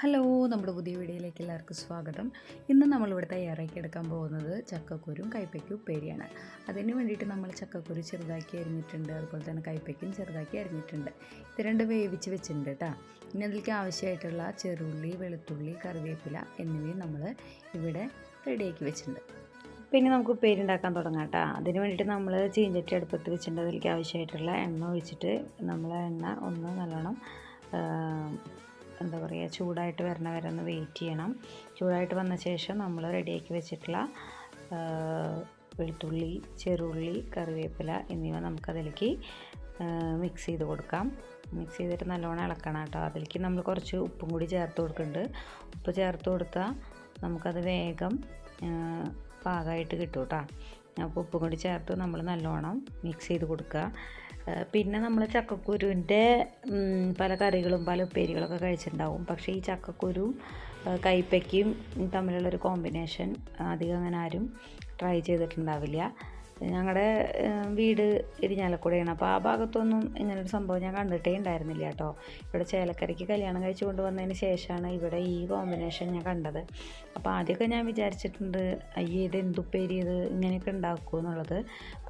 Hello, നമ്മുടെ പുതിയ വീഡിയോയിലേക്ക് എല്ലാവർക്കും സ്വാഗതം. ഇന്ന് നമ്മളിവിടെ തയ്യാറാക്കി എടുക്കാൻ പോകുന്നത് ചക്കക്കുരും കൈപ്പയ്ക്കും ഉപ്പേരിയാണ്. അതിന് വേണ്ടിയിട്ട് നമ്മൾ ചക്കക്കുരു ചെറുതാക്കി അരിഞ്ഞിട്ടുണ്ട്, അതുപോലെ തന്നെ കൈപ്പയ്ക്കും ചെറുതാക്കി അരിഞ്ഞിട്ടുണ്ട്. ഇത് രണ്ട് വേവിച്ച് വെച്ചിട്ടുണ്ട് കേട്ടോ. ഇനി അതിലേക്ക് ആവശ്യമായിട്ടുള്ള ചെറുള്ളി, വെളുത്തുള്ളി, കറിവേപ്പില എന്നിവയും നമ്മൾ ഇവിടെ റെഡിയാക്കി വെച്ചിട്ടുണ്ട്. പിന്നെ നമുക്ക് ഉപ്പേരി ഉണ്ടാക്കാൻ തുടങ്ങാം കേട്ടോ. അതിന് വേണ്ടിയിട്ട് നമ്മൾ ചീഞ്ചട്ടി അടുപ്പത്ത് വെച്ചിട്ടുണ്ട്. അതിലേക്ക് ആവശ്യമായിട്ടുള്ള എണ്ണ ഒഴിച്ചിട്ട് നമ്മൾ എണ്ണ ഒന്ന് നല്ലോണം ചൂടായിട്ട് വരണ വരെ ഒന്ന് വെയിറ്റ് ചെയ്യണം. ചൂടായിട്ട് വന്ന ശേഷം നമ്മൾ റെഡിയാക്കി വെച്ചിട്ടുള്ള വെളുത്തുള്ളി, ചെറുള്ളി, കറിവേപ്പില എന്നിവ നമുക്കതിലേക്ക് മിക്സ് ചെയ്ത് കൊടുക്കാം. മിക്സ് ചെയ്തിട്ട് നല്ലോണം ഇളക്കണം കേട്ടോ. അതിലേക്ക് നമ്മൾ കുറച്ച് ഉപ്പും കൂടി ചേർത്ത് കൊടുക്കുന്നുണ്ട്. ഉപ്പ് ചേർത്ത് കൊടുത്താൽ നമുക്കത് വേഗം പാകമായിട്ട് കിട്ടും കേട്ടോ. അപ്പോൾ ഉപ്പും കൂടി ചേർത്ത് നമ്മൾ നല്ലോണം മിക്സ് ചെയ്ത് കൊടുക്കുക. പിന്നെ നമ്മൾ ചക്കക്കുരുവിൻ്റെ പല കറികളും പല ഉപ്പേരികളൊക്കെ കഴിച്ചിട്ടുണ്ടാവും. പക്ഷേ ഈ ചക്കക്കുരും കൈപ്പയ്ക്കും തമ്മിലുള്ളൊരു കോമ്പിനേഷൻ അധികം അങ്ങനെ ആരും ട്രൈ ചെയ്തിട്ടുണ്ടാവില്ല. ഞങ്ങളുടെ വീട് ഇരിഞ്ഞാലക്കുടയാണ്. അപ്പോൾ ആ ഭാഗത്തൊന്നും ഇങ്ങനൊരു സംഭവം ഞാൻ കണ്ടിട്ടേ ഉണ്ടായിരുന്നില്ല കേട്ടോ. ഇവിടെ ചേലക്കരയ്ക്ക് കല്യാണം കഴിച്ച് കൊണ്ടുവന്നതിന് ശേഷമാണ് ഇവിടെ ഈ കോമ്പിനേഷൻ ഞാൻ കണ്ടത്. അപ്പോൾ ആദ്യമൊക്കെ ഞാൻ വിചാരിച്ചിട്ടുണ്ട്, അയ്യേ ഇത് എന്തുപ്പേരി ഇത് ഇങ്ങനെയൊക്കെ ഉണ്ടാക്കുമോ എന്നുള്ളത്.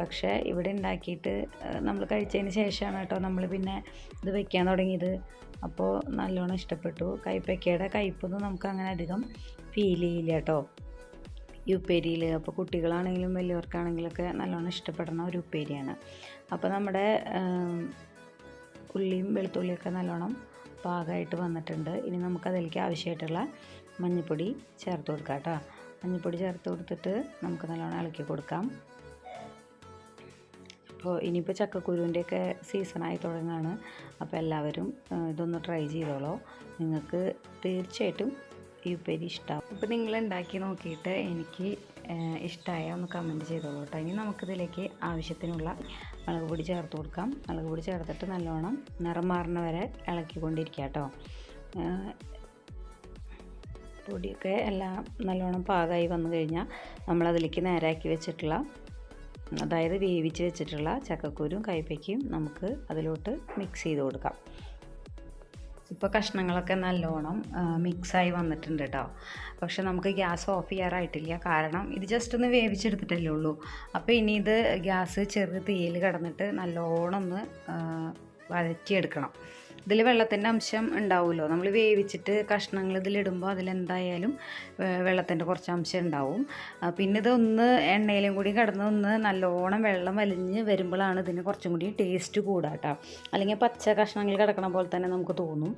പക്ഷേ ഇവിടെ ഉണ്ടാക്കിയിട്ട് നമ്മൾ കഴിച്ചതിന് ശേഷമാണ് കേട്ടോ നമ്മൾ പിന്നെ ഇത് വയ്ക്കാൻ തുടങ്ങിയത്. അപ്പോൾ നല്ലോണം ഇഷ്ടപ്പെട്ടു. കൈപ്പയ്ക്കയുടെ കയ്പൊന്നും നമുക്ക് അങ്ങനെ അധികം ഫീൽ ചെയ്യില്ല കേട്ടോ ഈ ഉപ്പേരിയിൽ. അപ്പോൾ കുട്ടികളാണെങ്കിലും വലിയവർക്കാണെങ്കിലൊക്കെ നല്ലോണം ഇഷ്ടപ്പെടുന്ന ഒരു ഉപ്പേരിയാണ്. അപ്പോൾ നമ്മുടെ ഉള്ളിയും വെളുത്തുള്ളിയൊക്കെ നല്ലോണം പാകമായിട്ട് വന്നിട്ടുണ്ട്. ഇനി നമുക്കതിലേക്ക് ആവശ്യമായിട്ടുള്ള മഞ്ഞൾപ്പൊടി ചേർത്ത് കൊടുക്കാം കേട്ടോ. മഞ്ഞൾപ്പൊടി ചേർത്ത് കൊടുത്തിട്ട് നമുക്ക് നല്ലോണം ഇളക്കി കൊടുക്കാം. അപ്പോൾ ഇനിയിപ്പോൾ ചക്കക്കുരുവിൻ്റെയൊക്കെ സീസണായി തുടങ്ങുകയാണ്. അപ്പോൾ എല്ലാവരും ഇതൊന്ന് ട്രൈ ചെയ്തോളൂ. നിങ്ങൾക്ക് തീർച്ചയായിട്ടും ഈ ഉപ്പേരി ഇഷ്ടമാവും. അപ്പോൾ നിങ്ങൾ ഉണ്ടാക്കി നോക്കിയിട്ട് എനിക്ക് ഇഷ്ടമായ ഒന്ന് കമൻറ്റ് ചെയ്തോളൂ കേട്ടോ. ഇനി നമുക്കിതിലേക്ക് ആവശ്യത്തിനുള്ള മുളക് പൊടി ചേർത്ത് കൊടുക്കാം. മുളക് പൊടി ചേർത്തിട്ട് നല്ലോണം നിറം മാറുന്ന വരെ ഇളക്കിക്കൊണ്ടിരിക്കുക കേട്ടോ. പൊടിയൊക്കെ എല്ലാം നല്ലോണം പാകമായി വന്നു കഴിഞ്ഞാൽ നമ്മളതിലേക്ക് നേരാക്കി വെച്ചിട്ടുള്ള, അതായത് വേവിച്ച് വെച്ചിട്ടുള്ള ചക്കക്കുരും കൈപ്പയ്ക്കും നമുക്ക് അതിലോട്ട് മിക്സ് ചെയ്ത് കൊടുക്കാം. ഇപ്പോൾ കഷ്ണങ്ങളൊക്കെ നല്ലോണം മിക്സായി വന്നിട്ടുണ്ട് കേട്ടോ. പക്ഷെ നമുക്ക് ഗ്യാസ് ഓഫ് ചെയ്യാറായിട്ടില്ല. കാരണം ഇത് ജസ്റ്റ് ഒന്ന് വേവിച്ചെടുത്തിട്ടല്ലേ ഉള്ളൂ. അപ്പോൾ ഇനി ഇത് ഗ്യാസ് ചെറു തീയിൽ കിടന്നിട്ട് നല്ലോണം ഒന്ന് വഴറ്റിയെടുക്കണം. ഇതിൽ വെള്ളത്തിൻ്റെ അംശം ഉണ്ടാവുമല്ലോ. നമ്മൾ വേവിച്ചിട്ട് കഷ്ണങ്ങൾ ഇതിലിടുമ്പോൾ അതിലെന്തായാലും വെള്ളത്തിൻ്റെ കുറച്ച് അംശം ഉണ്ടാവും. പിന്നെ ഇതൊന്ന് എണ്ണയിലും കൂടി കിടന്ന് ഒന്ന് നല്ലോണം വെള്ളം വലിഞ്ഞ് വരുമ്പോഴാണ് ഇതിന് കുറച്ചും കൂടി ടേസ്റ്റ് കൂടുക കേട്ടോ. അല്ലെങ്കിൽ പച്ച കഷ്ണങ്ങൾ കിടക്കണ പോലെ തന്നെ നമുക്ക് തോന്നും.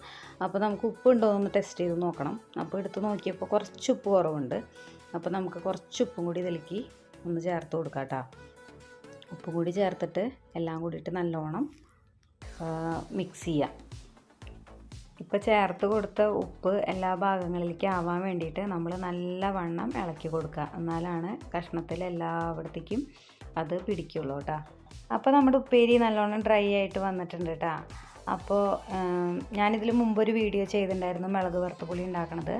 അപ്പോൾ നമുക്ക് ഉപ്പ് ഉണ്ടോ എന്ന് ടെസ്റ്റ് ചെയ്ത് നോക്കണം. അപ്പോൾ എടുത്ത് നോക്കിയപ്പോൾ കുറച്ച് ഉപ്പ് കുറവുണ്ട്. അപ്പോൾ നമുക്ക് കുറച്ച് ഉപ്പും കൂടി ഇതിലേക്ക് ഒന്ന് ചേർത്ത് കൊടുക്കാം കേട്ടോ. ഉപ്പ് കൂടി ചേർത്തിട്ട് എല്ലാം കൂടിയിട്ട് നല്ലോണം മിക്സ് ചെയ്യാം. ഇപ്പോൾ ചേർത്ത് കൊടുത്ത ഉപ്പ് എല്ലാ ഭാഗങ്ങളിലേക്ക് ആവാൻ വേണ്ടിയിട്ട് നമ്മൾ നല്ലവണ്ണം ഇളക്കി കൊടുക്കുക. എന്നാലാണ് കഷ്ണത്തിൽ എല്ലായിടത്തേക്കും അത് പിടിക്കുള്ളൂ കേട്ടോ. അപ്പോൾ നമ്മുടെ ഉപ്പേരി നല്ലോണം ഡ്രൈ ആയിട്ട് വന്നിട്ടുണ്ട് കേട്ടോ. അപ്പോൾ ഞാനിതിൽ മുമ്പൊരു വീഡിയോ ചെയ്തിട്ടുണ്ടായിരുന്നു മിളക് വറുത്തുപുളി ഉണ്ടാക്കണത്.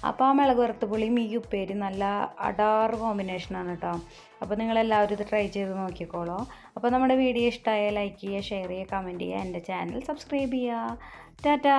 അപ്പോൾ ആ മിളക് വറുത്തുപുളിയും ഈ ഉപ്പേരി നല്ല അടാറ് കോമ്പിനേഷനാണ് കേട്ടോ. അപ്പോൾ നിങ്ങളെല്ലാവരും ഇത് ട്രൈ ചെയ്ത് നോക്കിക്കോളൂ. അപ്പോൾ നമ്മുടെ വീഡിയോ ഇഷ്ടമായാൽ ലൈക്ക് ചെയ്യുക, ഷെയർ ചെയ്യുക, കമൻറ്റ് ചെയ്യുക, എൻ്റെ ചാനൽ സബ്സ്ക്രൈബ് ചെയ്യുക. ടാറ്റാ.